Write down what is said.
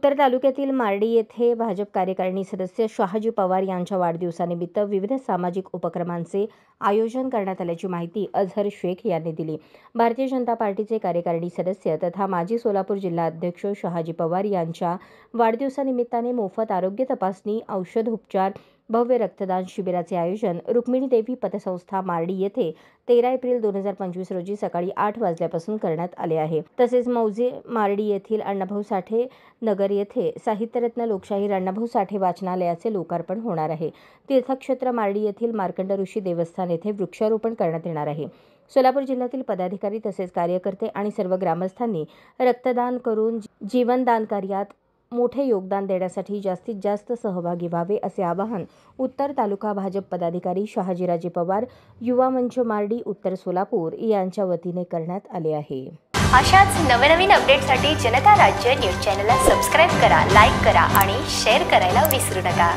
उत्तर तालुक्यातील मार्डी येथे भाजप कार्यकारिणी सदस्य शहाजी पवार यांच्या वाढदिवसानिमित्त विविध सामाजिक उपक्रमांचे आयोजन करण्यात आल्याची माहिती अझहर शेख यांनी दिली। भारतीय जनता पार्टीचे कार्यकारिणी सदस्य तथा माजी सोलापूर जिल्हा अध्यक्ष शहाजी पवार यांच्या वाढदिवसानिमित्ताने मोफत आरोग्य तपासणी, औषधोपचार, भव्य रक्तदान शिबिराचे आयोजन रुक्मिणी देवी पतसंस्था मार्डी येथे 13 एप्रिल 2025 रोजी सकाळी 8 वाजल्यापासून करण्यात आले आहे। तसेच मौजे मार्डी येथील अण्णाभाऊ साठे नगर येथे साहित्यरत्न लोकशाहीर अण्णाभाऊ साठे वाचनालयाचे लोकार्पण होणार आहे। तीर्थक्षेत्र मार्डी येथील मार्कंड ऋषी देवस्थान येथे वृक्षारोपण करण्यात येणार आहे। सोलापूर जिल्ह्यातील पदाधिकारी तसेच कार्यकर्ते आणि सर्व ग्रामस्थांनी रक्तदान करून जीवनदान कार्यात मोठे योगदान देण्यासाठी जास्तीत जास्त सहभागी व्हावे असे आवाहन उत्तर तालुका भाजप पदाधिकारी शहाजीराजे पवार, युवा मंच मार्डी उत्तर सोलापूर यांच्या वतीने करण्यात आले आहे। अशाच नवनवीन अपडेटसाठी जनता राज्य न्यूज चॅनलला सबस्क्राइब करा, लाईक करा आणि शेअर करायला विसरू नका।